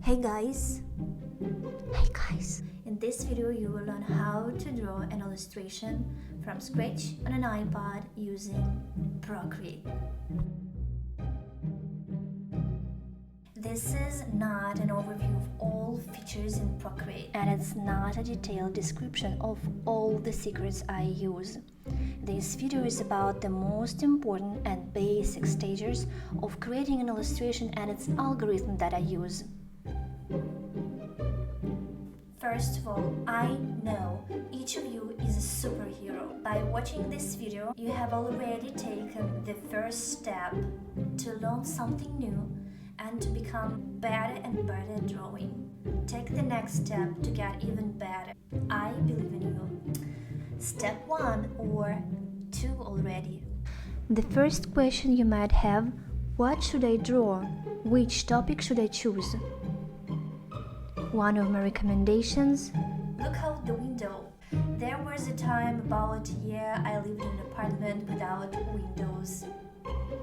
Hey guys! In this video you will learn how to draw an illustration from scratch on an iPad using Procreate. This is not an overview of all features in Procreate, and it's not a detailed description of all the secrets I use. This video is about the most important and basic stages of creating an illustration and its algorithm that I use. First of all, I know each of you is a superhero. By watching this video, you have already taken the first step to learn something new and to become better and better at drawing. Take the next step to get even better. I believe in you. Step 1 or 2 already. The first question you might have: what should I draw? Which topic should I choose? One of my recommendations: look out the window. There was a time about a year I lived in an apartment without windows.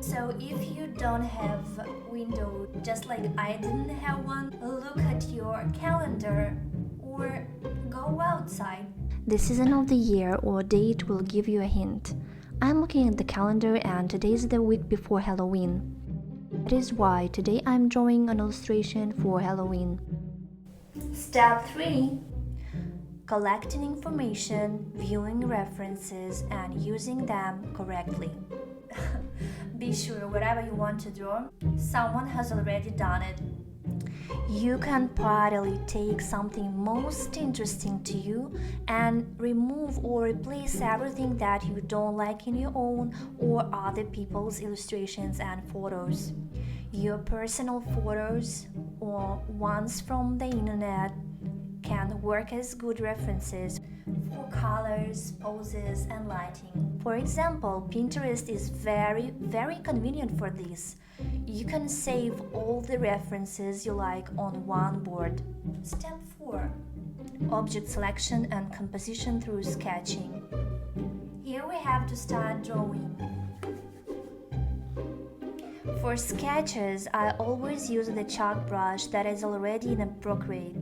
So if you don't have a window, just like I didn't have one, look at your calendar or go outside. The season of the year or date will give you a hint. I'm looking at the calendar and today is the week before Halloween. That is why today I'm drawing an illustration for Halloween. Step 3. Collecting information, viewing references, and using them correctly. Be sure whatever you want to draw, someone has already done it. You can partly take something most interesting to you and remove or replace everything that you don't like in your own or other people's illustrations and photos. Your personal photos or ones from the internet can work as good references for colors, poses, and lighting. For example, Pinterest is very convenient for this. You can save all the references you like on one board. Step 4. Object selection and composition through sketching. Here we have to start drawing. For sketches, I always use the chalk brush that is already in a Procreate.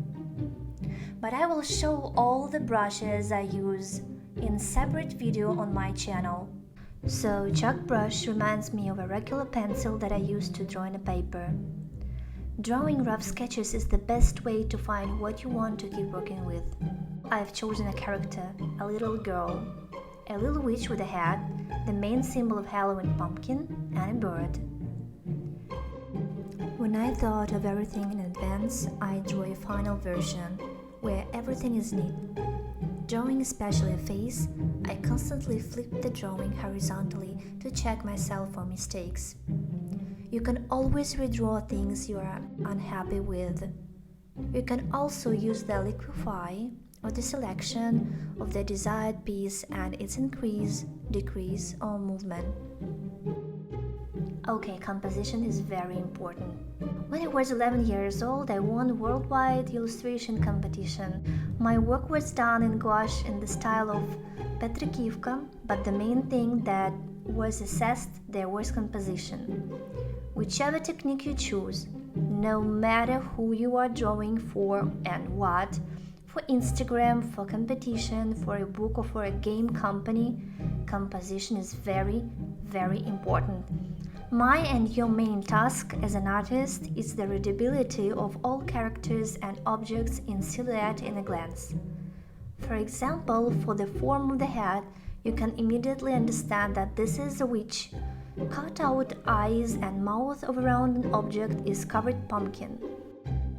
But I will show all the brushes I use in separate video on my channel. So chalk brush reminds me of a regular pencil that I use to draw on a paper. Drawing rough sketches is the best way to find what you want to keep working with. I've chosen a character, a little girl, a little witch with a hat, the main symbol of Halloween pumpkin, and a bird. When I thought of everything in advance, I drew a final version where everything is neat. Drawing especially a face, I constantly flip the drawing horizontally to check myself for mistakes. You can always redraw things you are unhappy with. You can also use the liquify or the selection of the desired piece and its increase, decrease, or movement. Okay, composition is very important. When I was 11 years old, I won a worldwide illustration competition. My work was done in gouache in the style of Petrikivka, but the main thing that was assessed there was composition. Whichever technique you choose, no matter who you are drawing for and what, for Instagram, for competition, for a book or for a game company, composition is very important. My and your main task as an artist is the readability of all characters and objects in silhouette in a glance. For example, for the form of the head, you can immediately understand that this is a witch. Cut out eyes and mouth of a round object is covered pumpkin.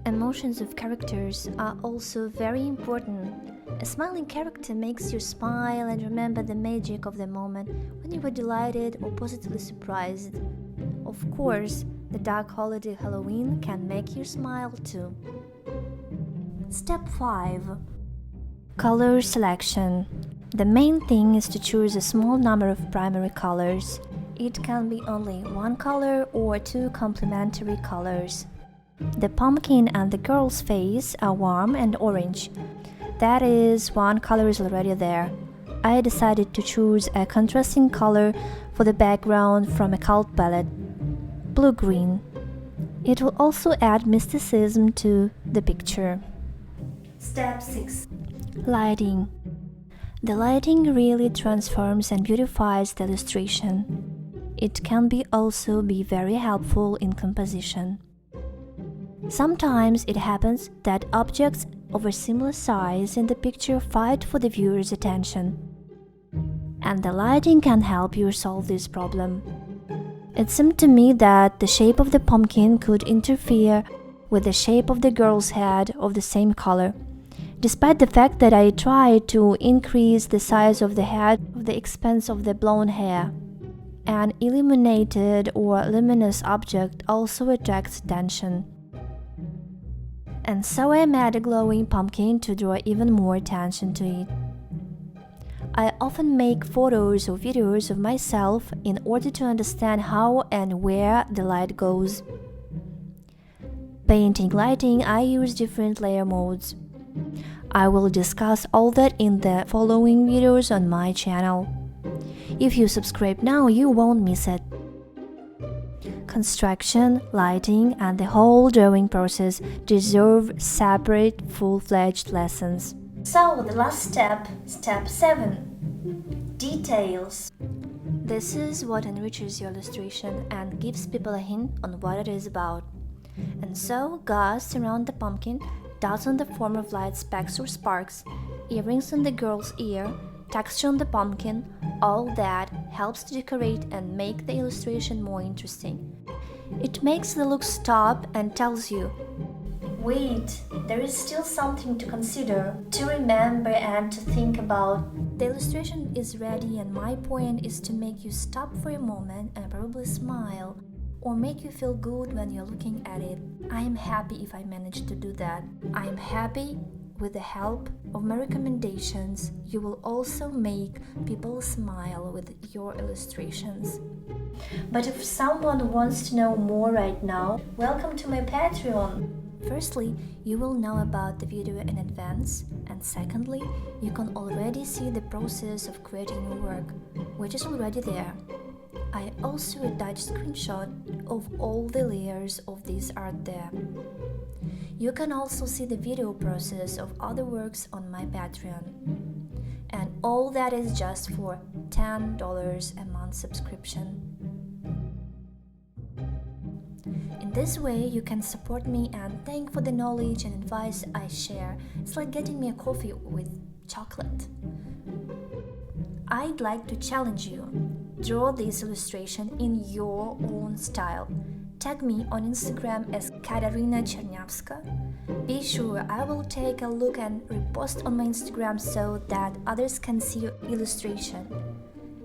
Emotions of characters are also very important. A smiling character makes you smile and remember the magic of the moment when you were delighted or positively surprised. Of course, the dark holiday Halloween can make you smile too. Step 5. Color selection. The main thing is to choose a small number of primary colors. It can be only one color or 2 complementary colors. The pumpkin and the girl's face are warm and orange. That is, one color is already there. I decided to choose a contrasting color for the background from a colored palette, blue-green. It will also add mysticism to the picture. Step 6. Lighting. The lighting really transforms and beautifies the illustration. It can also be very helpful in composition. Sometimes it happens that objects of a similar size in the picture fight for the viewer's attention, and the lighting can help you solve this problem. It seemed to me that the shape of the pumpkin could interfere with the shape of the girl's head of the same color, despite the fact that I tried to increase the size of the head at the expense of the blonde hair. An illuminated or luminous object also attracts attention, and so I made a glowing pumpkin to draw even more attention to it. I often make photos or videos of myself in order to understand how and where the light goes. Painting lighting, I use different layer modes. I will discuss all that in the following videos on my channel. If you subscribe now, you won't miss it. Construction, lighting, and the whole drawing process deserve separate, full-fledged lessons. So, the last step, step 7. Details. This is what enriches your illustration and gives people a hint on what it is about. And so, gauze surround the pumpkin, dots on the form of light specks or sparks, earrings on the girl's ear, texture on the pumpkin, all that helps to decorate and make the illustration more interesting. It makes the look stop and tells you, wait, there is still something to consider, to remember and to think about. The illustration is ready and my point is to make you stop for a moment and probably smile, or make you feel good when you're looking at it. I am happy if I manage to do that. I am happy with the help of my recommendations, you will also make people smile with your illustrations. But if someone wants to know more right now, welcome to my Patreon. Firstly, you will know about the video in advance, and secondly, you can already see the process of creating your work, which is already there. I also attach screenshot of all the layers of this art there. You can also see the video process of other works on my Patreon. And all that is just for $10 a month subscription. In this way, you can support me and thank for the knowledge and advice I share. It's like getting me a coffee with chocolate. I'd like to challenge you. Draw this illustration in your own style. Tag me on Instagram as dtiys.k.Cherniavska. Be sure I will take a look and repost on my Instagram so that others can see your illustration.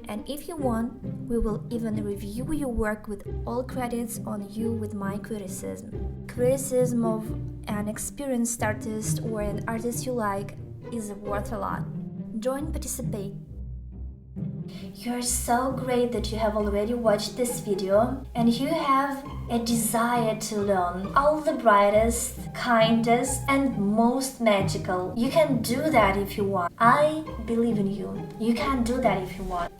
And if you want, we will even review your work with all credits on you with my criticism. Criticism of an experienced artist or an artist you like is worth a lot. Join, participate. You're so great that you have already watched this video and you have a desire to learn. All the brightest, kindest and most magical. You can do that if you want. I believe in you. You can do that if you want.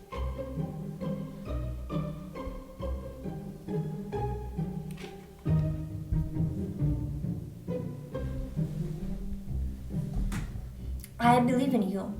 I believe in you.